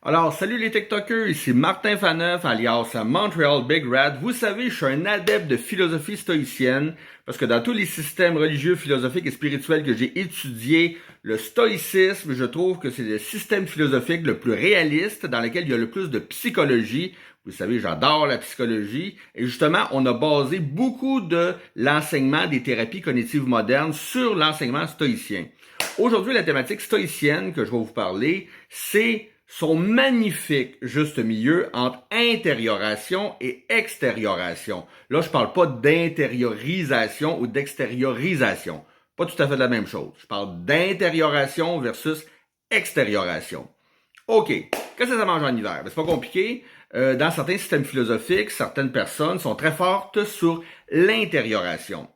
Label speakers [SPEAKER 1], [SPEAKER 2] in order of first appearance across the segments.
[SPEAKER 1] Alors, salut les TikTokers, ici Martin Faneuf, alias Montreal Big Rat. Vous savez, je suis un adepte de philosophie stoïcienne, parce que dans tous les systèmes religieux, philosophiques et spirituels que j'ai étudiés, le stoïcisme, je trouve que c'est le système philosophique le plus réaliste, dans lequel il y a le plus de psychologie. Vous savez, j'adore la psychologie. Et justement, on a basé beaucoup de l'enseignement des thérapies cognitives modernes sur l'enseignement stoïcien. Aujourd'hui, la thématique stoïcienne que je vais vous parler, c'est son magnifique juste milieu entre intérioration et extérioration. Là, je parle pas d'intériorisation ou d'extériorisation. Pas tout à fait la même chose. Je parle d'intérioration versus extérioration. OK. Qu'est-ce que ça mange en hiver? Ben, c'est pas compliqué. Dans certains systèmes philosophiques, certaines personnes sont très fortes sur l'intérioration.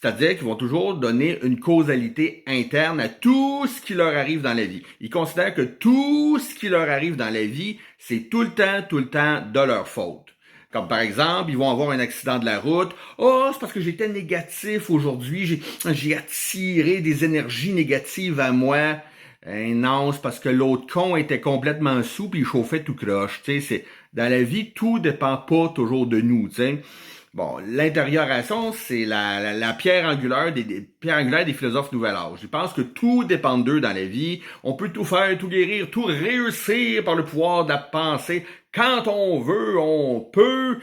[SPEAKER 1] C'est-à-dire qu'ils vont toujours donner une causalité interne à tout ce qui leur arrive dans la vie. Ils considèrent que tout ce qui leur arrive dans la vie, c'est tout le temps de leur faute. Comme par exemple, ils vont avoir un accident de la route. « Oh, c'est parce que j'étais négatif aujourd'hui, j'ai attiré des énergies négatives à moi. » Non, c'est parce que l'autre con était complètement sous puis il chauffait tout croche. Dans la vie, tout dépend pas toujours de nous. T'sais. Bon, l'intérioration, c'est la pierre angulaire des philosophes nouvel âge. Ils pensent que tout dépend d'eux dans la vie. On peut tout faire, tout guérir, tout réussir par le pouvoir de la pensée. Quand on veut, on peut.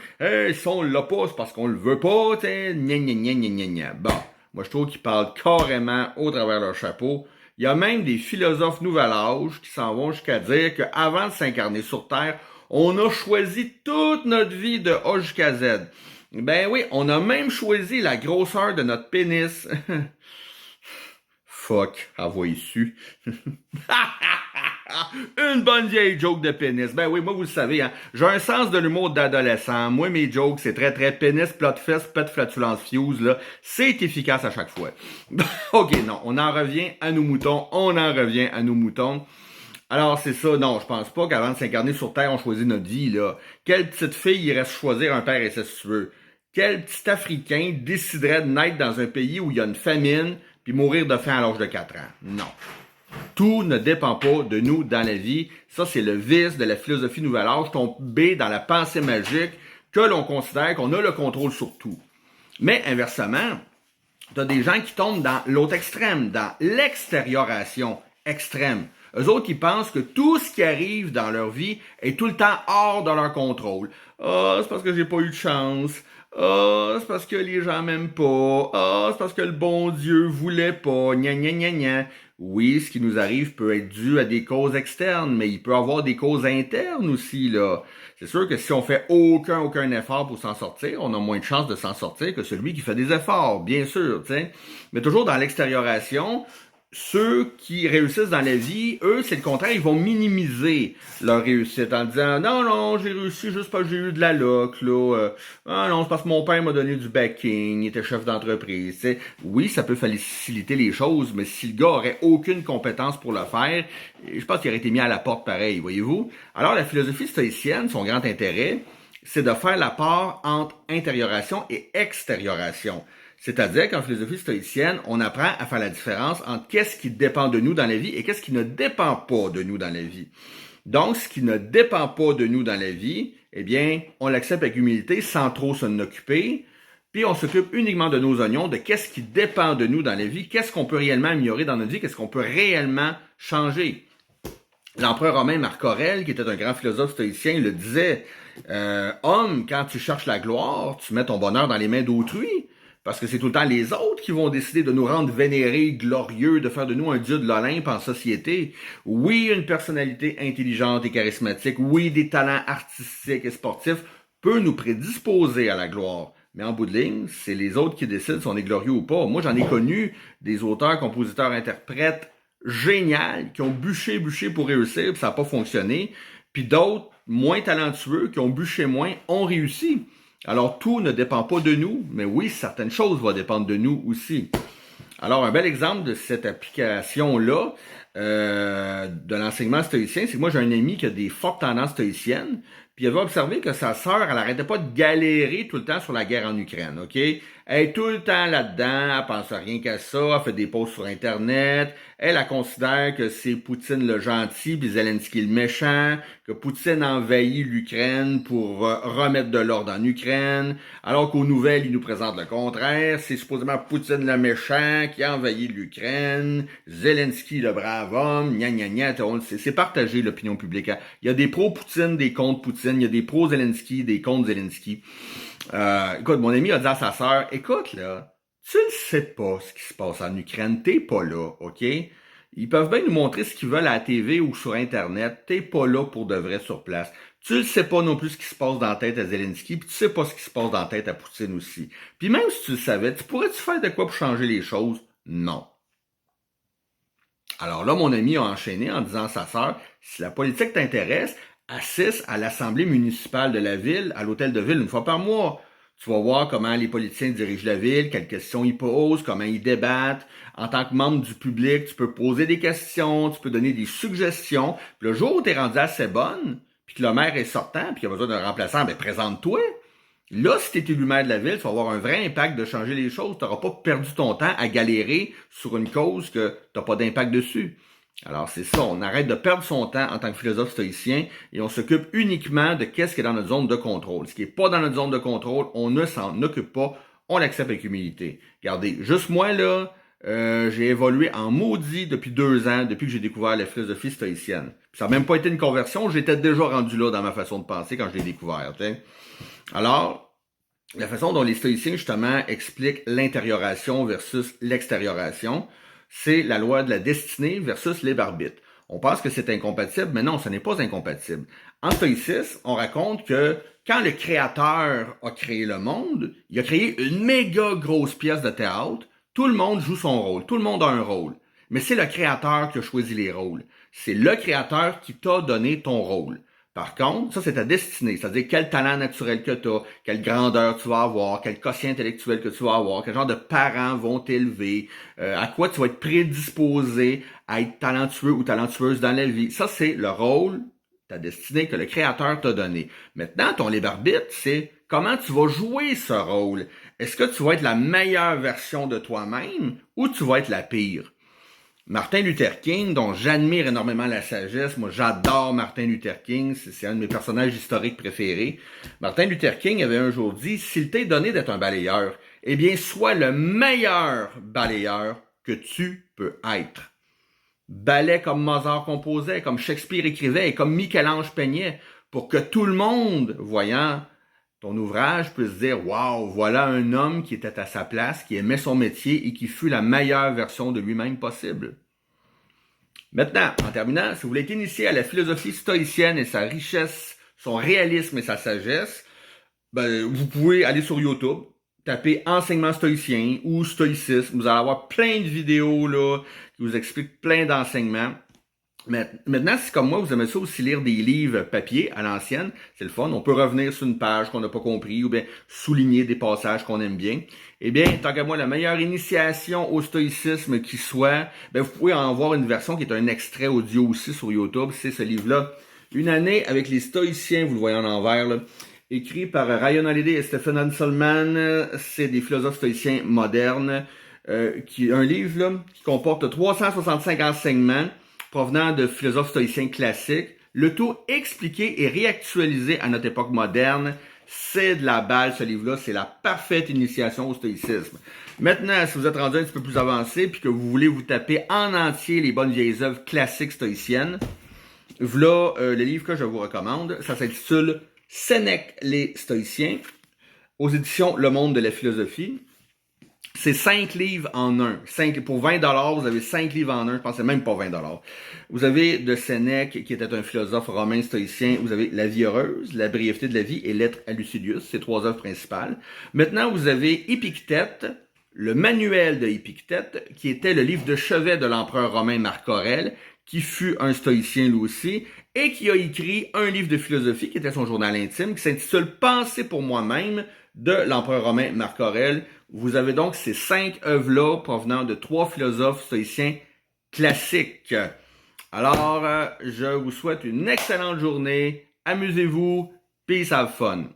[SPEAKER 1] Si on l'a pas, c'est parce qu'on le veut pas. Gna, gna, gna, gna, gna, gna. Bon, moi je trouve qu'ils parlent carrément au travers leur chapeau. Il y a même des philosophes nouvel âge qui s'en vont jusqu'à dire qu'avant de s'incarner sur Terre, on a choisi toute notre vie de A jusqu'à Z. Ben oui, on a même choisi la grosseur de notre pénis. Fuck, envoyez su. Une bonne vieille joke de pénis. Ben oui, moi vous le savez, hein, j'ai un sens de l'humour d'adolescent. Moi, mes jokes, c'est très pénis, plot fesse, pet flatulence fuse, là. C'est efficace à chaque fois. OK, non, on en revient à nos moutons. Alors, c'est ça, non, je pense pas qu'avant de s'incarner sur Terre, on choisit notre vie, là. Quelle petite fille irait choisir un père et ça, si tu veux? Quel petit Africain déciderait de naître dans un pays où il y a une famine puis mourir de faim à l'âge de 4 ans? Non. Tout ne dépend pas de nous dans la vie. Ça, c'est le vice de la philosophie nouvel âge, tomber dans la pensée magique que l'on considère qu'on a le contrôle sur tout. Mais inversement, tu as des gens qui tombent dans l'autre extrême, dans l'extérioration extrême. Eux autres, ils pensent que tout ce qui arrive dans leur vie est tout le temps hors de leur contrôle. Ah, c'est parce que j'ai pas eu de chance. Ah, c'est parce que les gens m'aiment pas. Ah, c'est parce que le bon Dieu voulait pas. Gna gna gna gna. Oui, ce qui nous arrive peut être dû à des causes externes, mais il peut y avoir des causes internes aussi, là. C'est sûr que si on fait aucun effort pour s'en sortir, on a moins de chances de s'en sortir que celui qui fait des efforts, bien sûr, tu sais. Mais toujours dans l'extérioration, ceux qui réussissent dans la vie, eux, c'est le contraire, ils vont minimiser leur réussite en disant « Non, j'ai réussi juste parce que j'ai eu de la luck, là. Ah non, c'est parce que mon père m'a donné du backing, il était chef d'entreprise. » T'sais. Oui, ça peut faciliter les choses, mais si le gars aurait aucune compétence pour le faire, je pense qu'il aurait été mis à la porte pareil, voyez-vous. Alors, la philosophie stoïcienne, son grand intérêt, c'est de faire la part entre intérioration et extérioration. C'est-à-dire qu'en philosophie stoïcienne, on apprend à faire la différence entre qu'est-ce qui dépend de nous dans la vie et qu'est-ce qui ne dépend pas de nous dans la vie. Donc, ce qui ne dépend pas de nous dans la vie, eh bien, on l'accepte avec humilité sans trop s'en occuper, puis on s'occupe uniquement de nos oignons, de qu'est-ce qui dépend de nous dans la vie, qu'est-ce qu'on peut réellement améliorer dans notre vie, qu'est-ce qu'on peut réellement changer. L'empereur romain Marc Aurèle, qui était un grand philosophe stoïcien, le disait homme, quand tu cherches la gloire, tu mets ton bonheur dans les mains d'autrui. Parce que c'est tout le temps les autres qui vont décider de nous rendre vénérés, glorieux, de faire de nous un dieu de l'Olympe en société. Oui, une personnalité intelligente et charismatique, oui, des talents artistiques et sportifs peut nous prédisposer à la gloire. Mais en bout de ligne, c'est les autres qui décident si on est glorieux ou pas. Moi, j'en ai connu des auteurs, compositeurs, interprètes géniaux qui ont bûché pour réussir, puis ça n'a pas fonctionné. Puis d'autres, moins talentueux, qui ont bûché moins, ont réussi. Alors, tout ne dépend pas de nous, mais oui, certaines choses vont dépendre de nous aussi. Alors, un bel exemple de cette application-là de l'enseignement stoïcien, c'est que moi, j'ai un ami qui a des fortes tendances stoïciennes, puis il avait observé que sa sœur, elle arrêtait pas de galérer tout le temps sur la guerre en Ukraine, OK? Elle est tout le temps là-dedans, elle pense rien qu'à ça, elle fait des posts sur Internet, elle considère que c'est Poutine le gentil, puis Zelensky le méchant, que Poutine envahit l'Ukraine pour remettre de l'ordre en Ukraine, alors qu'aux nouvelles, il nous présente le contraire, c'est supposément Poutine le méchant qui a envahi l'Ukraine, Zelensky le brave homme, gna gna gna, c'est partagé l'opinion publique. Il y a des pro-Poutine, des contre-Poutine, il y a des pro-Zelensky, des contre-Zelensky. Écoute, mon ami a dit à sa sœur, écoute là, tu ne sais pas ce qui se passe en Ukraine, t'es pas là, OK? Ils peuvent bien nous montrer ce qu'ils veulent à la TV ou sur Internet, t'es pas là pour de vrai sur place. Tu ne sais pas non plus ce qui se passe dans la tête à Zelensky, puis tu sais pas ce qui se passe dans la tête à Poutine aussi. Puis même si tu le savais, tu pourrais-tu faire de quoi pour changer les choses? Non. Alors là, mon ami a enchaîné en disant à sa sœur, si la politique t'intéresse, assiste à l'Assemblée municipale de la ville, à l'hôtel de ville une fois par mois. Tu vas voir comment les politiciens dirigent la ville, quelles questions ils posent, comment ils débattent. En tant que membre du public, tu peux poser des questions, tu peux donner des suggestions. Puis le jour où tu es rendu assez bonne, puis que le maire est sortant, puis qu'il y a besoin d'un remplaçant, ben présente-toi. Là, si tu es élu maire de la ville, tu vas avoir un vrai impact de changer les choses. Tu n'auras pas perdu ton temps à galérer sur une cause que tu n'as pas d'impact dessus. Alors, c'est ça, on arrête de perdre son temps en tant que philosophe stoïcien et on s'occupe uniquement de qu'est-ce qui est dans notre zone de contrôle. Ce qui n'est pas dans notre zone de contrôle, on ne s'en occupe pas, on l'accepte avec humilité. Regardez, juste moi, là, j'ai évolué en maudit depuis 2 ans, depuis que j'ai découvert la philosophie stoïcienne. Puis ça n'a même pas été une conversion, j'étais déjà rendu là dans ma façon de penser quand je l'ai découvert. T'sais. Alors, la façon dont les stoïciens, justement, expliquent l'intérioration versus l'extérioration, c'est la loi de la destinée versus libre arbitre. On pense que c'est incompatible, mais non, ce n'est pas incompatible. En stoïcisme, on raconte que quand le créateur a créé le monde, il a créé une méga grosse pièce de théâtre, tout le monde joue son rôle, tout le monde a un rôle. Mais c'est le créateur qui a choisi les rôles. C'est le créateur qui t'a donné ton rôle. Par contre, ça, c'est ta destinée, c'est-à-dire quel talent naturel que tu as, quelle grandeur tu vas avoir, quel quotient intellectuel que tu vas avoir, quel genre de parents vont t'élever, à quoi tu vas être prédisposé à être talentueux ou talentueuse dans la vie. Ça, c'est le rôle, ta destinée que le créateur t'a donné. Maintenant, ton libre arbitre, c'est comment tu vas jouer ce rôle. Est-ce que tu vas être la meilleure version de toi-même ou tu vas être la pire? Martin Luther King, dont j'admire énormément la sagesse, moi j'adore Martin Luther King, c'est un de mes personnages historiques préférés. Martin Luther King avait un jour dit, s'il t'est donné d'être un balayeur, eh bien sois le meilleur balayeur que tu peux être. Balais comme Mozart composait, comme Shakespeare écrivait et comme Michel-Ange peignait, pour que tout le monde, voyant ton ouvrage, puisse dire « Wow, voilà un homme qui était à sa place, qui aimait son métier et qui fut la meilleure version de lui-même possible. » Maintenant, en terminant, si vous voulez être initié à la philosophie stoïcienne et sa richesse, son réalisme et sa sagesse, ben, vous pouvez aller sur YouTube, taper enseignement stoïcien ou stoïcisme. Vous allez avoir plein de vidéos là qui vous expliquent plein d'enseignements. Maintenant, si comme moi, vous aimez ça aussi lire des livres papier à l'ancienne, c'est le fun. On peut revenir sur une page qu'on n'a pas compris ou bien souligner des passages qu'on aime bien. Eh bien, tant qu'à moi, la meilleure initiation au stoïcisme qui soit, ben, vous pouvez en voir une version qui est un extrait audio aussi sur YouTube. C'est ce livre-là, Une année avec les stoïciens, vous le voyez en envers, là, écrit par Ryan Holiday et Stephen Hanselman. C'est des philosophes stoïciens modernes. Un livre là, qui comporte 365 enseignements provenant de philosophes stoïciens classiques, le tout expliqué et réactualisé à notre époque moderne. C'est de la balle, ce livre-là, c'est la parfaite initiation au stoïcisme. Maintenant, si vous êtes rendu un petit peu plus avancé puis que vous voulez vous taper en entier les bonnes vieilles œuvres classiques stoïciennes, voilà le livre que je vous recommande. Ça s'intitule Sénèque les stoïciens, aux éditions Le Monde de la philosophie. C'est 5 livres en un. Pour 20$, vous avez 5 livres en un. Je pense que c'est même pas 20$. Vous avez de Sénèque, qui était un philosophe romain stoïcien. Vous avez La vie heureuse, La brièveté de la vie et Lettres à Lucidius. C'est 3 œuvres principales. Maintenant, vous avez Épictète, le manuel de Épictète, qui était le livre de chevet de l'empereur romain Marc Aurèle, qui fut un stoïcien lui aussi, et qui a écrit un livre de philosophie, qui était son journal intime, qui s'intitule « Penser pour moi-même » de l'empereur romain Marc Aurèle. Vous avez donc ces 5 œuvres-là provenant de 3 philosophes stoïciens classiques. Alors, je vous souhaite une excellente journée. Amusez-vous, Peace, have fun.